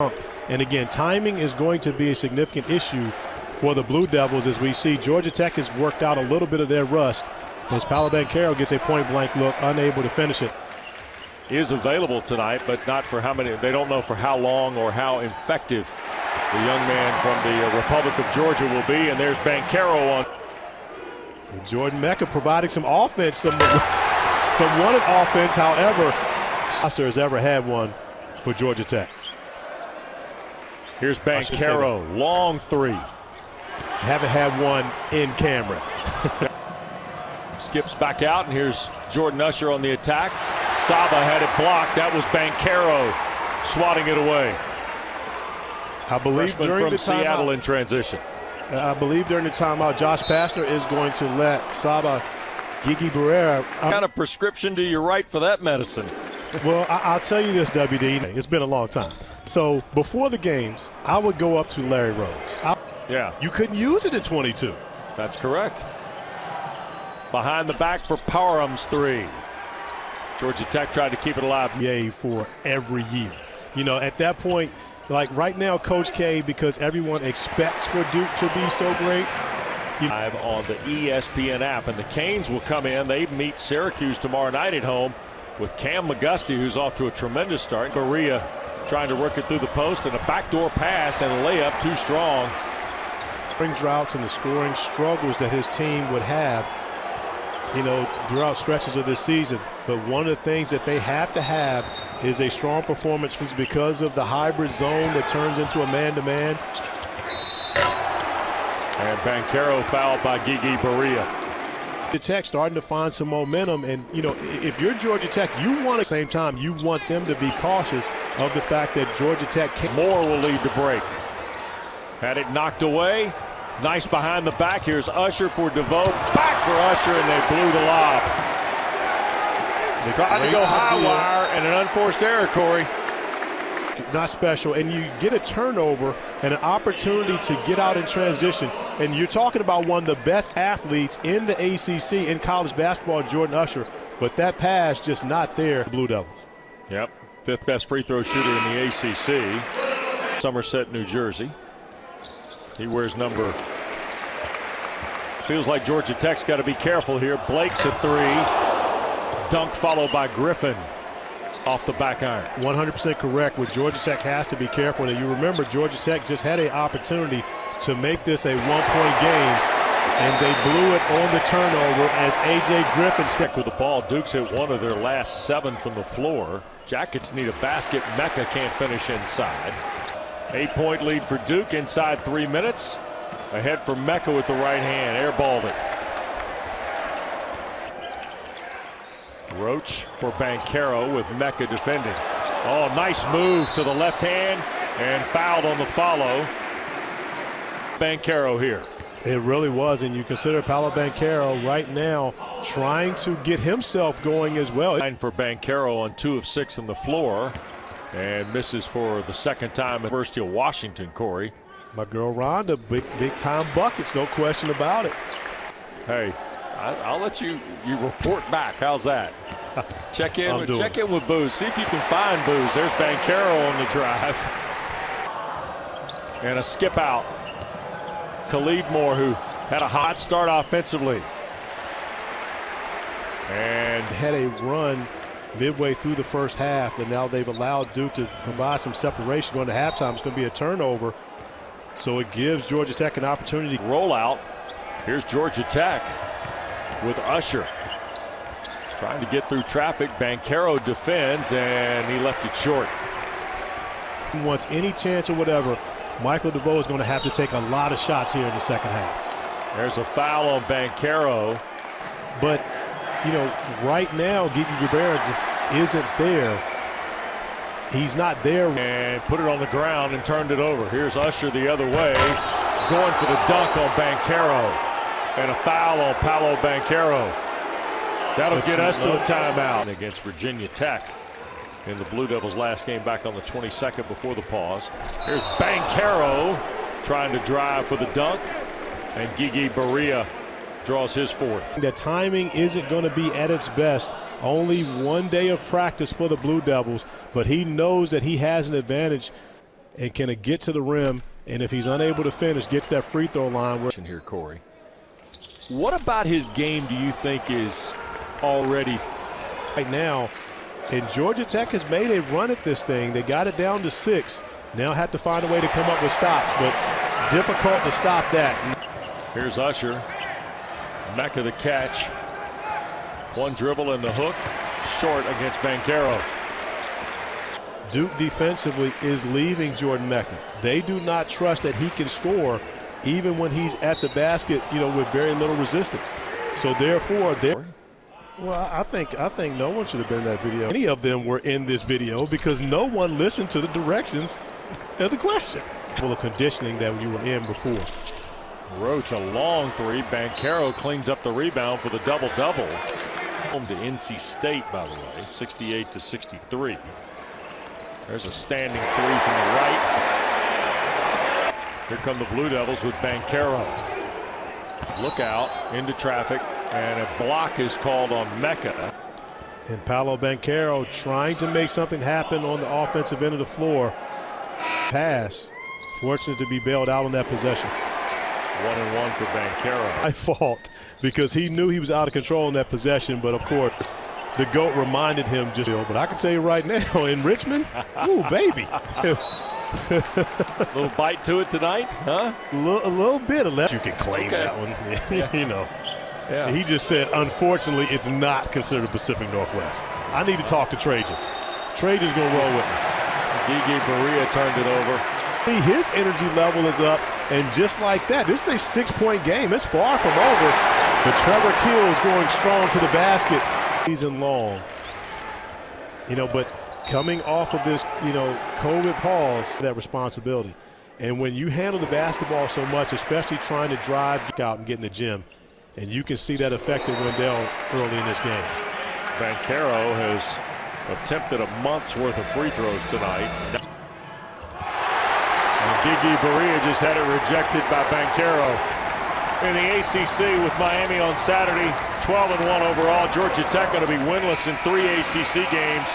And again, timing is going to be a significant issue for the Blue Devils, as we see Georgia Tech has worked out a little bit of their rust as Paolo Banchero gets a point-blank look, unable to finish it. Is available tonight, but not for how many. They don't know for how long or how effective the young man from the Republic of Georgia will be. And there's Banchero on. And Jordan Mecca providing some offense, some wanted offense. However, Foster has ever had one for Georgia Tech. Here's Banchero, long three. Haven't had one in camera. Skips back out, and here's Jordan Usher on the attack. Saba had it blocked. That was Banchero swatting it away. I believe Freshman during from the Seattle timeout, in transition. I believe during the timeout, Josh Pastner is going to let Saba Gigi Barrera. What kind of prescription do you write for that medicine? Well, I'll tell you this, WD. It's been a long time. So before the games, I would go up to Larry Rose. Yeah. You couldn't use it at 22. That's correct. Behind the back for Parham's three. Georgia Tech tried to keep it alive. Yeah, for every year. You know, at that point, like right now, Coach K, because everyone expects for Duke to be so great. Live on the ESPN app, and the Canes will come in. They meet Syracuse tomorrow night at home with Cam McGusty, who's off to a tremendous start. Berea trying to work it through the post, and a backdoor pass and a layup too strong. Spring droughts and the scoring struggles that his team would have, you know, throughout stretches of this season. But one of the things that they have to have is a strong performance because of the hybrid zone that turns into a man-to-man. And Banchero fouled by Gigi Barrera. Georgia Tech starting to find some momentum, and you know, if you're Georgia Tech, you want at the same time you want them to be cautious of the fact that Georgia Tech can't. Moore will lead the break. Had it knocked away. Nice behind the back. Here's Usher for DeVoe. Back for Usher, and they blew the lob. They tried to go high wire, and an unforced error, Corey. Not special, and you get a turnover and an opportunity to get out in transition. And you're talking about one of the best athletes in the ACC in college basketball, Jordan Usher, but that pass just not there. Blue Devils. Yep, fifth best free throw shooter in the ACC. Somerset, New Jersey. He wears number. Feels like Georgia Tech's got to be careful here. Blake's a three. Dunk followed by Griffin off the back iron. 100% correct. With Georgia Tech has to be careful. And you remember Georgia Tech just had an opportunity to make this a one-point game, and they blew it on the turnover as A.J. Griffin stepped with the ball. Duke's hit one of their last 7 from the floor. Jackets need a basket. Mecca can't finish inside. 8-point lead for Duke inside 3 minutes. Ahead for Mecca with the right hand. Airballed it. Roach for Banchero with Mecca defending. Oh, nice move to the left hand and fouled on the follow. Banchero here. It really was, and you consider Paolo Banchero right now trying to get himself going as well. For Banchero on 2 of 6 from the floor, and misses for the second time at University of Washington, Corey. My girl Rhonda, big time buckets, no question about it. Hey, I'll let you report back. How's that? Check in with Booze. See if you can find Booze. There's Banchero on the drive. And a skip out. Khalid Moore, who had a hot start offensively. And had a run midway through the first half, and now they've allowed Duke to provide some separation going to halftime. It's going to be a turnover. So it gives Georgia Tech an opportunity. Rollout. Here's Georgia Tech with Usher. Trying to get through traffic. Banchero defends, and he left it short. Wants any chance or whatever, Michael DeVoe is going to have to take a lot of shots here in the second half. There's a foul on Banchero. But, you know, right now, Gigi Rivera just isn't there. He's not there. And put it on the ground and turned it over. Here's Usher the other way, going for the dunk on Banchero. And a foul on Paolo Banchero. That'll get us to a timeout against Virginia Tech in the Blue Devils' last game back on the 22nd before the pause. Here's Banchero trying to drive for the dunk, and Gigi Barrera draws his fourth. The timing isn't going to be at its best. Only one day of practice for the Blue Devils, but he knows that he has an advantage. and can it get to the rim, and if he's unable to finish, get to that free throw line. Here, Corey. What about his game do you think is already right now? And Georgia Tech has made a run at this thing. They got it down to 6. Now have to find a way to come up with stops, but difficult to stop that. Here's Usher. Mecca the catch. One dribble in the hook. Short against Banchero. Duke defensively is leaving Jordan Mecca. They do not trust that he can score even when he's at the basket, with very little resistance. So therefore, well, I think no one should have been in that video. Any of them were in this video because no one listened to the directions of the question. Well, the conditioning that you were in before. Roach, a long three. Banchero cleans up the rebound for the double-double. Home to NC State, by the way, 68-63. There's a standing three from the right. Here come the Blue Devils with Banchero. Look out into traffic, and a block is called on Mecca. And Paolo Banchero trying to make something happen on the offensive end of the floor. Pass. Fortunate to be bailed out on that possession. 1-and-1 for Banchero. My fault, because he knew he was out of control in that possession, but of course the GOAT reminded him but I can tell you right now, in Richmond, ooh, baby. Little bite to it tonight, huh? A little bit of left. You can claim that one. Yeah. He just said, unfortunately, it's not considered Pacific Northwest. I need to talk to Trajan. Trajan's going to roll with me. Gigi Berea turned it over. His energy level is up, and just like that, this is a 6-point game. It's far from over, but Trevor Kill is going strong to the basket. Season long, but coming off of this, COVID pause, that responsibility. And when you handle the basketball so much, especially trying to drive out and get in the gym, and you can see that affected Wendell early in this game. Banchero has attempted a month's worth of free throws tonight. And Gigi Berea just had it rejected by Banchero. In the ACC with Miami on Saturday, 12-1 overall. Georgia Tech going to be winless in 3 ACC games.